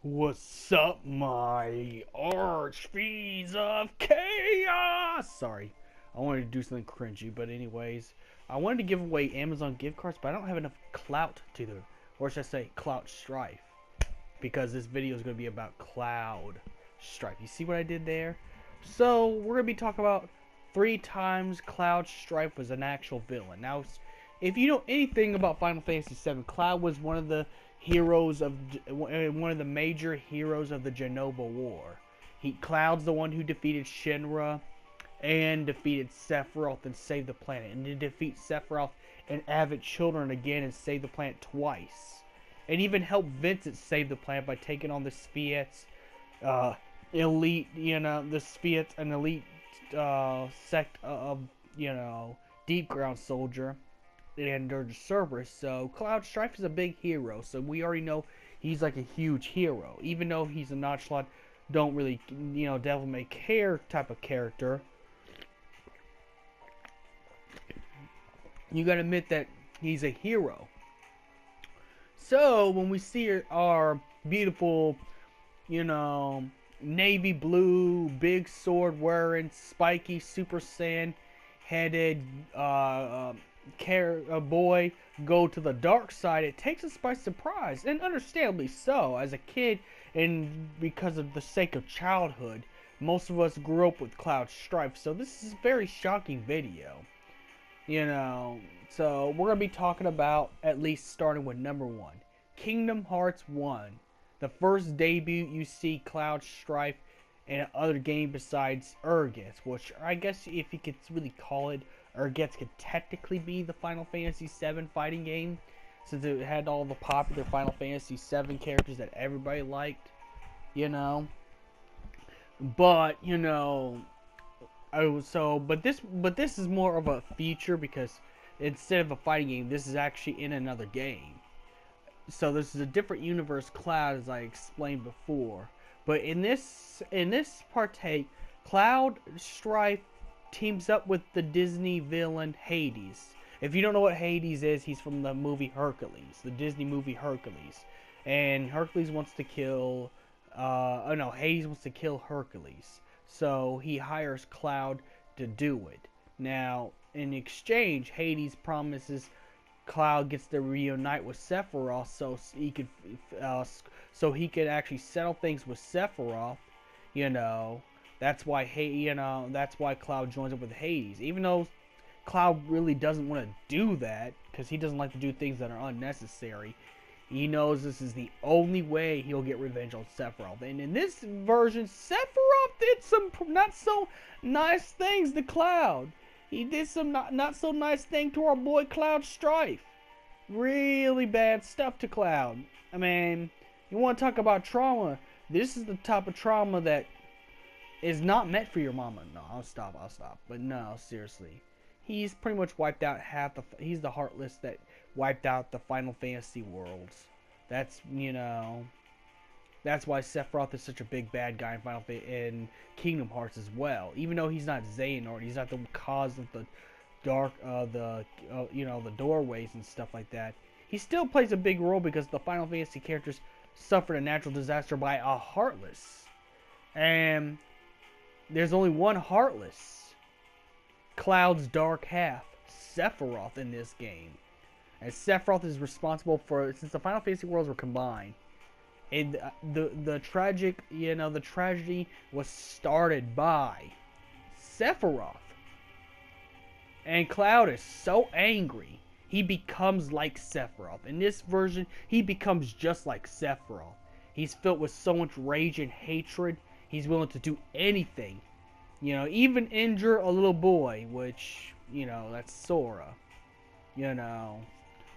What's up, my archfiends of chaos? Sorry, I wanted to do something cringy, but anyways, I wanted to give away Amazon gift cards, but I don't have enough clout to do it, or should I say clout strife, because this video is going to be about cloud strife. You see what I did there? So we're going to be talking about 3 times Cloud Strife was an actual villain. Now, if you know anything about Final Fantasy VII, Cloud was one of the major heroes of the Genova War. Cloud's the one who defeated Shinra and defeated Sephiroth and saved the planet, and to defeat Sephiroth and Avid Children again and save the planet twice, and even helped Vincent save the planet by taking on the Sviets, elite, the Sviets, an elite sect of, deep ground soldier and their Cerberus. So Cloud Strife is a big hero, so we already know he's like a huge hero, even though he's a nonchalant, don't really, devil may care type of character. You gotta admit that he's a hero. So when we see our beautiful, navy blue, big sword wearing, spiky Super Saiyan headed boy go to the dark side, it takes us by surprise, and understandably so. As a kid, and because of the sake of childhood, most of us grew up with Cloud Strife, so this is a very shocking video. So we're gonna be talking about, at least starting with number 1, Kingdom Hearts 1, the first debut you see Cloud Strife in another game besides Urgets, which I guess if you could really call it, Urgets could technically be the Final Fantasy VII fighting game, since it had all the popular Final Fantasy VII characters that everybody liked, But but this is more of a feature, because instead of a fighting game, this is actually in another game. So this is a different universe, Cloud, as I explained before. But in this partake, Cloud Strife teams up with the Disney villain Hades. If you don't know what Hades is, he's from the movie Hercules, the Disney movie Hercules. And Hercules wants to kill, Hades wants to kill Hercules. So he hires Cloud to do it. Now, in exchange, Hades promises Cloud gets to reunite with Sephiroth, so he could actually settle things with Sephiroth. That's why that's why Cloud joins up with Hades, even though Cloud really doesn't want to do that, because he doesn't like to do things that are unnecessary. He knows this is the only way he'll get revenge on Sephiroth. And in this version, Sephiroth did some not so nice things to Cloud. He did some not so nice thing to our boy Cloud Strife. Really bad stuff to Cloud. I mean, you want to talk about trauma? This is the type of trauma that is not meant for your mama. No, I'll stop. But no, seriously. He's pretty much wiped out he's the Heartless that wiped out the Final Fantasy worlds. That's, that's why Sephiroth is such a big bad guy in Kingdom Hearts as well. Even though he's not Xehanort, he's not the cause of the dark, the doorways and stuff like that. He still plays a big role because the Final Fantasy characters suffered a natural disaster by a Heartless. And there's only one Heartless. Cloud's dark half, Sephiroth, in this game. And Sephiroth is responsible for, since the Final Fantasy worlds were combined, and the tragedy was started by Sephiroth. And Cloud is so angry, he becomes like Sephiroth. In this version, he becomes just like Sephiroth. He's filled with so much rage and hatred. He's willing to do anything. You know, even injure a little boy, which, you know, that's Sora. You know.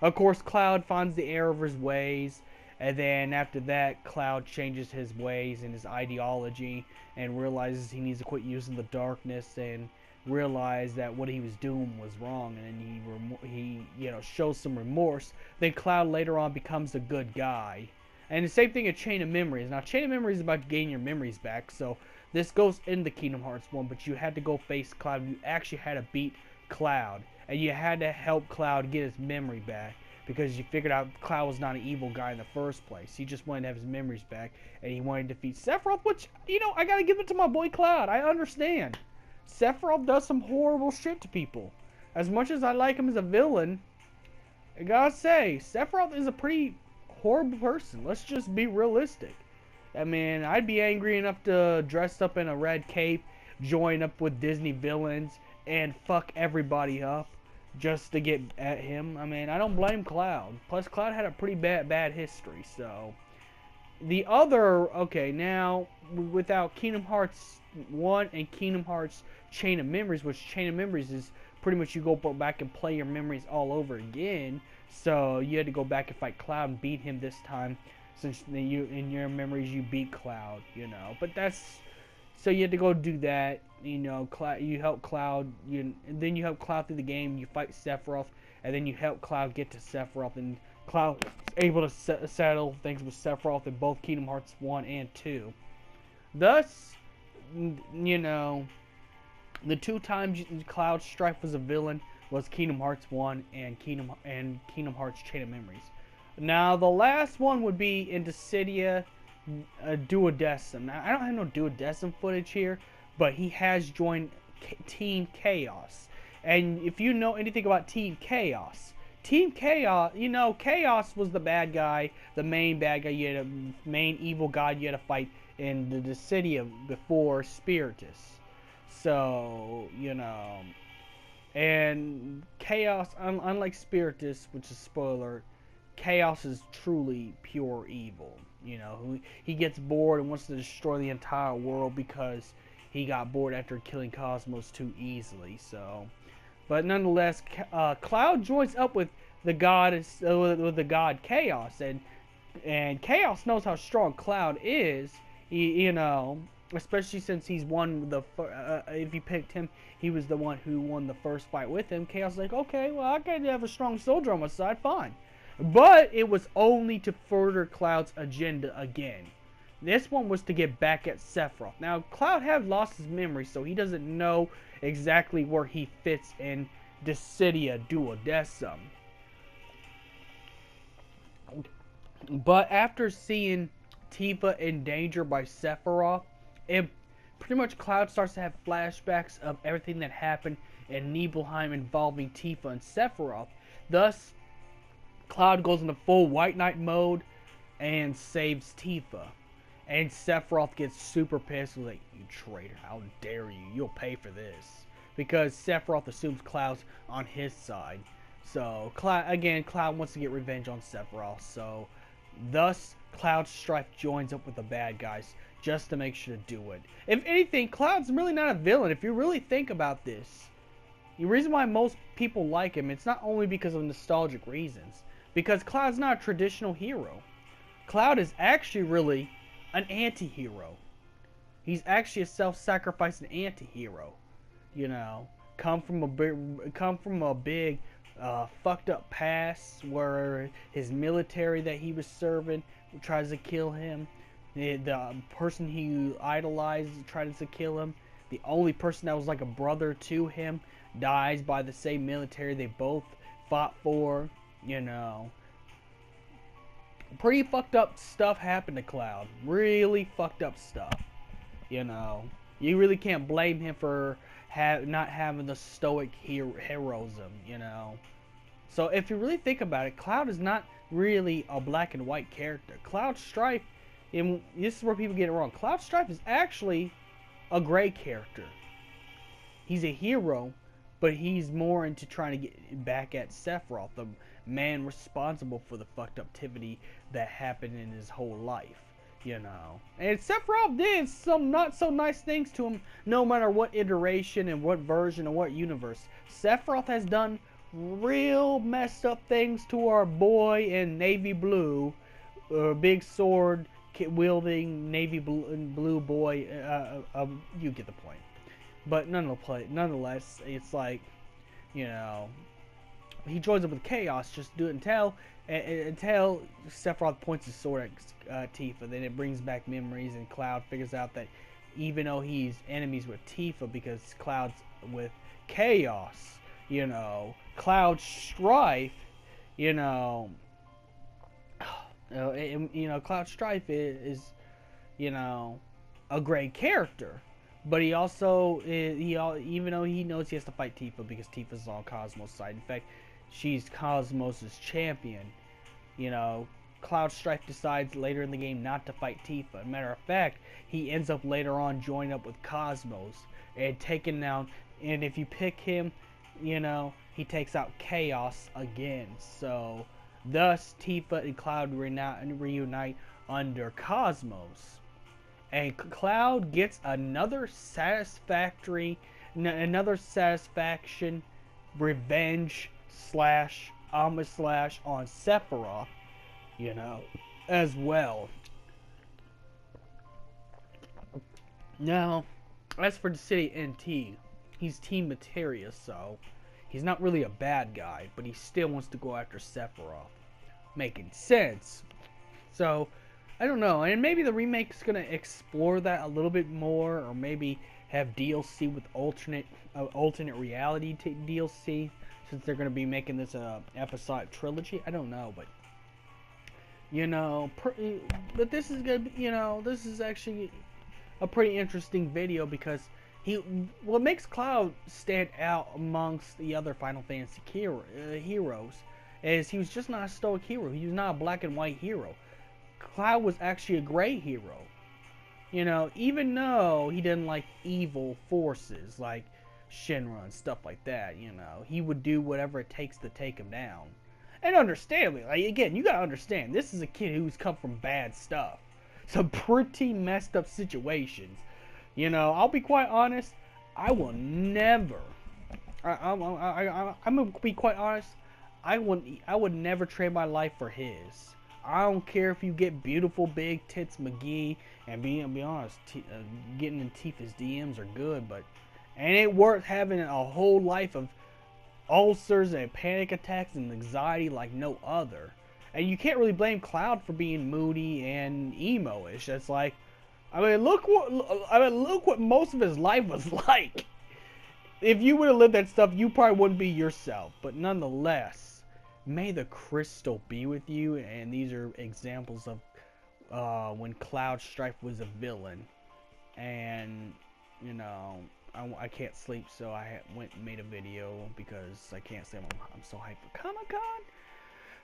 Of course, Cloud finds the error of his ways, and then after that, Cloud changes his ways and his ideology, and realizes he needs to quit using the darkness, and realize that what he was doing was wrong, and then he you know, shows some remorse. Then Cloud later on becomes a good guy. And the same thing in Chain of Memories. Now, Chain of Memories is about getting your memories back, so this goes into Kingdom Hearts 1, but you had to go face Cloud. You actually had to beat Cloud, and you had to help Cloud get his memory back, because you figured out Cloud was not an evil guy in the first place. He just wanted to have his memories back, and he wanted to defeat Sephiroth, which, you know, I gotta give it to my boy Cloud. I understand. Sephiroth does some horrible shit to people. As much as I like him as a villain, I gotta say, Sephiroth is a pretty horrible person. Let's just be realistic. I mean, I'd be angry enough to dress up in a red cape, join up with Disney villains, and fuck everybody up just to get at him. I mean, I don't blame Cloud. Plus, Cloud had a pretty bad history, so. The other, okay, now, without Kingdom Hearts 1 and Kingdom Hearts Chain of Memories, which Chain of Memories is pretty much you go back and play your memories all over again. So you had to go back and fight Cloud and beat him this time, since you in your memories you beat Cloud, you know. But that's, so you had to go do that, you know. You help Cloud, then you help Cloud through the game. You fight Sephiroth, and then you help Cloud get to Sephiroth, and Cloud is able to settle things with Sephiroth in both Kingdom Hearts 1 and 2. Thus, you know, the two times Cloud Strife was a villain was Kingdom Hearts 1 and Kingdom Hearts Chain of Memories. Now, the last one would be in Dissidia Duodecim. Now, I don't have no Duodecim footage here, but he has joined Team Chaos. And if you know anything about Team Chaos, you know, Chaos was the bad guy, the main bad guy. You had a main evil god you had to fight in the Dissidia before Spiritus. So, you know, and Chaos, unlike Spiritus, which is spoiler, Chaos is truly pure evil. You know, he gets bored and wants to destroy the entire world because he got bored after killing Cosmos too easily. So, but nonetheless, Cloud joins up with the god, with the god Chaos, and Chaos knows how strong Cloud is. You know, especially since he's won the. If you picked him, he was the one who won the first fight with him. Chaos is like, okay, well, I gotta have a strong soldier on my side, fine. But it was only to further Cloud's agenda again. This one was to get back at Sephiroth. Now, Cloud had lost his memory, so he doesn't know exactly where he fits in Dissidia Duodecim. But after seeing Tifa in danger by Sephiroth, it pretty much Cloud starts to have flashbacks of everything that happened in Nibelheim involving Tifa and Sephiroth. Thus, Cloud goes into full White Knight mode and saves Tifa. And Sephiroth gets super pissed. He's like, you traitor, how dare you? You'll pay for this. Because Sephiroth assumes Cloud's on his side. So, Cloud wants to get revenge on Sephiroth. So, thus, Cloud Strife joins up with the bad guys just to make sure to do it. If anything, Cloud's really not a villain. If you really think about this, the reason why most people like him, it's not only because of nostalgic reasons. Because Cloud's not a traditional hero. Cloud is actually really an anti-hero. He's actually a self-sacrificing anti-hero. You know, come from a big fucked up past where his military that he was serving tries to kill him. The person he idolized tries to kill him. The only person that was like a brother to him dies by the same military they both fought for. You know, pretty fucked up stuff happened to Cloud. Really fucked up stuff. You know, you really can't blame him for not having the stoic heroism. You know, so if you really think about it, Cloud is not really a black and white character. Cloud Strife, and this is where people get it wrong. Cloud Strife is actually a gray character. He's a hero, but he's more into trying to get back at Sephiroth, the man responsible for the fucked up activity that happened in his whole life. you know. And Sephiroth did some not so nice things to him, no matter what iteration and what version and what universe. Sephiroth has done real messed up things to our boy in navy blue, big sword wielding navy blue boy. You get the point. But nonetheless, it's like, you know, he joins up with Chaos, just do it until Sephiroth points his sword at Tifa. Then it brings back memories, and Cloud figures out that even though he's enemies with Tifa because Cloud's with Chaos, you know, Cloud Strife, you know, Cloud Strife is, you know, a great character. But he also, even though he knows he has to fight Tifa because Tifa's on Cosmos' side. In fact, she's Cosmos' champion. You know, Cloud Strife decides later in the game not to fight Tifa. Matter of fact, he ends up later on joining up with Cosmos and taking down. And if you pick him, you know, he takes out Chaos again. So, thus Tifa and Cloud reunite under Cosmos. And Cloud gets another satisfaction, revenge / homage on Sephiroth, you know, as well. Now, as for the city NT, he's Team Materia, so he's not really a bad guy, but he still wants to go after Sephiroth. Making sense. So, I don't know, and maybe the remake's gonna explore that a little bit more, or maybe have DLC with alternate reality DLC, since they're gonna be making this a episodic trilogy. I don't know, but you know, but this is gonna be, you know, this is actually a pretty interesting video because what makes Cloud stand out amongst the other Final Fantasy heroes is he was just not a stoic hero. He was not a black and white hero. Cloud was actually a gray hero. You know, even though he didn't like evil forces like Shinra and stuff like that, you know, he would do whatever it takes to take him down. And understandably, like, again, you gotta understand, this is a kid who's come from bad stuff. Some pretty messed up situations. You know, I'll be quite honest, I will never, I'm gonna be quite honest, I would never trade my life for his. I don't care if you get beautiful big tits McGee, and be honest, getting in Tifa's DMs are good, but ain't it worth having a whole life of ulcers and panic attacks and anxiety like no other. And you can't really blame Cloud for being moody and emo-ish. It's like, look what most of his life was like. If you would have lived that stuff, you probably wouldn't be yourself. But nonetheless, may the crystal be with you. And these are examples of when Cloud Strife was a villain. And, you know, I can't sleep, so I went and made a video because I can't sleep. I'm so hyped for Comic-Con.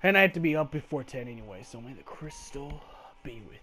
And I had to be up before 10 anyway, so may the crystal be with you.